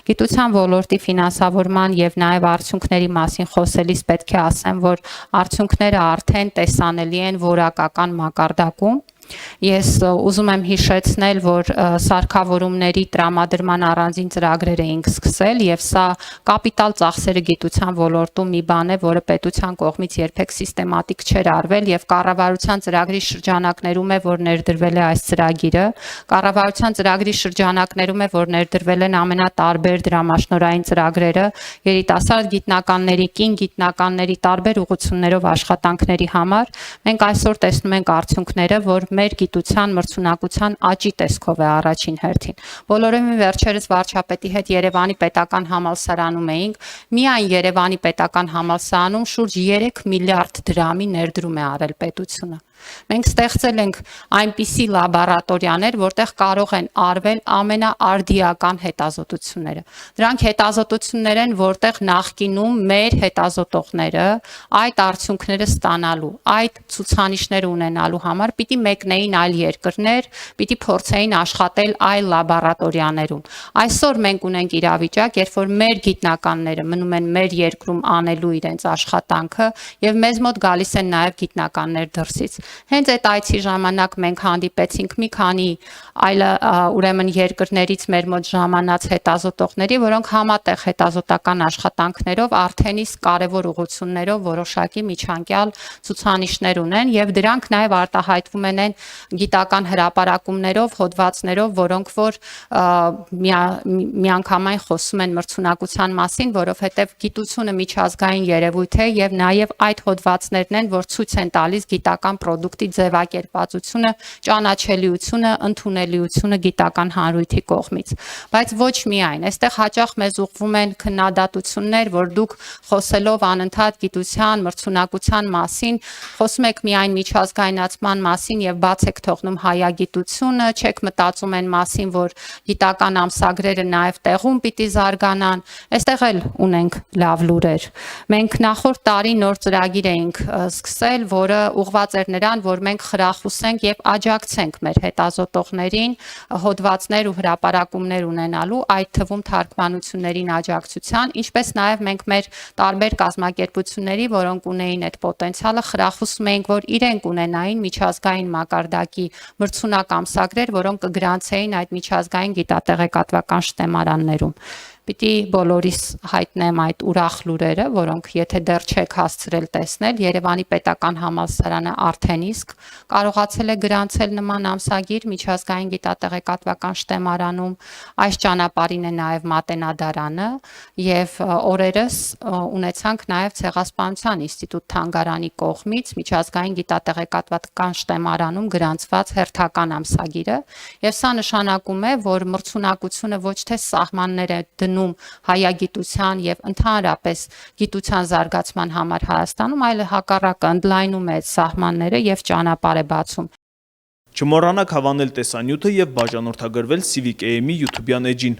Գիտության ոլորտի ֆինանսավորման եւ նաեւ արդյունքների մասին խոսելիս պետք է ասեմ, որ արդյունքները արդեն տեսանելի են որակական մակարդակում։ Ես ուզում եմ հիշեցնել, որ սարքավորումների տրամադրման առանձին ծրագրեր էինք սկսել եւ սա կապիտալ ծախսերը գիտության ոլորտում մի բան է, որը պետության կողմից երբեք սիստեմատիկ չէր արվել եւ կառավարության ծրագրի շրջանակներում է, որ ներդրվել է այս ծրագիրը։ Կառավարության ծրագրի շրջանակներում է, որ ներդրվել են ամենատարբեր դրամաշնորհային ծրագրերը երիտասարդ գիտնականների, կին գիտնականների տարբեր ուղղություններով աշխատանքների համար։ Մենք այսօր տեսնում ենք արդյունքները, որ մեր գիտության մրցունակության աճի տեսքով է առաջին հերթին։ Բոլորովին վերջերս վարչապետի հետ Երևանի պետական համալսարանում էինք, միայն Երևանի պետական համալսարանում շուրջ 3 միլիարդ դրամի ներդրում է արել պետությունը։ Մենք ստեղծել ենք այնպիսի լաբորատորիաներ, որտեղ կարող են արվել ամենաարդիական հետազոտությունները։ Դրանք հետազոտություններ են, որտեղ նախկինում մեր հետազոտողները այդ արդյունքները ստանալու, այդ ցուցանիշները ունենալու համար պիտի մեկնեին այլ երկրներ, պիտի փորձեին աշխատել այլ լաբորատորիաներում։ Այսօր մենք ունենք իրավիճակ, երբ որ մեր գիտնականները մնում են մեր երկրում անելու իրենց աշխատանքը եւ մեզ մոտ գալիս են նաեւ գիտնականներ դրսից։ Հենց այդ այցի ժամանակ մենք հանդիպեցինք մի քանի այլ ուրեմն երկրներից մեր մոտ ժամանած հետազոտողների, որոնք համատեղ հետազոտական աշխատանքներով արդեն իսկ կարևոր ուղղություններով որոշակի միջանկյալ ցուցանիշներ ունեն եւ դրանք նաեւ արտահայտվում են գիտական հրապարակումներով, հոդվածներով, որոնք որ միանգամայն խոսում են մրցունակության մասին, որովհետեւ գիտությունը միջազգային երևույթ է եւ նաեւ այդ հոդվածներն են, որ ցույց են տալիս գիտական պրոդուկտի ձևակերպվածությունը, ճանաչելիությունը, ընդունելիությունը գիտական հանրույթի կողմից։ Բայց ոչ միայն, այստեղ հաճախ մեզ ուղղվում են քննադատություններ, որ դուք խոսելով անընդհատ գիտության, մրցունակության մասին, խոսում եք միայն միջազգայնացման մասին եւ բաց եք թողնում հայագիտությունը, չեք մտածում այն մասին, որ գիտական ամսագրերը նաեւ տեղում պիտի զարգանան։ Այստեղ էլ ունենք լավ լուրեր։ Մենք նախորդ տարի նոր ծրագիր էինք սկսել, որը ուղղված էր նրան, որ մենք խրախուսենք եւ աջակցենք մեր հետազոտողներին հոդվածներ ու հրապարակումներ ունենալու, այդ թվում թարգմանություններին աջակցության, ինչպես նաեւ մենք մեր տարբեր կազմակերպությունների, որոնք ունեին այդ պոտենցիալը, խրախուսում էինք, որ իրենք ունենային միջազգային մակարդակի մրցունակ ամսագրեր, որոնք կգրանցեին այդ միջազգային գիտատեղեկատվական շտեմարաններում։ Պիտի բոլորիս հայտնեմ այդ ուրախ լուրերը, որոնք եթե դեռ չեք հասցրել տեսնել, Երևանի պետական համալսարանը արդեն իսկ կարողացել է գրանցել նման ամսագիր միջազգային գիտատեղեկատվական շտեմարանում, այս ճանապարհին է նաև Մատենադարանը եւ օրերս ունեցանք նաև Ցեղասպանության ինստիտուտ թանգարանի կողմից միջազգային գիտատեղեկատվական շտեմարանում գրանցված հերթական ամսագիրը եւ սա նշանակում է, որ մրցունակությունը ոչ թե սահմաններ է դնում հայագիտության եւ ընդհանրապես գիտության զարգացման համար Հայաստանում, այլ հակառակը ընդլայնում է սահմանները եւ ճանապարհ է բացում։ Չմոռանաք հավանել տեսանյութը եւ բաժանորդագրվել Civic AM-ի YouTube-յան էջին։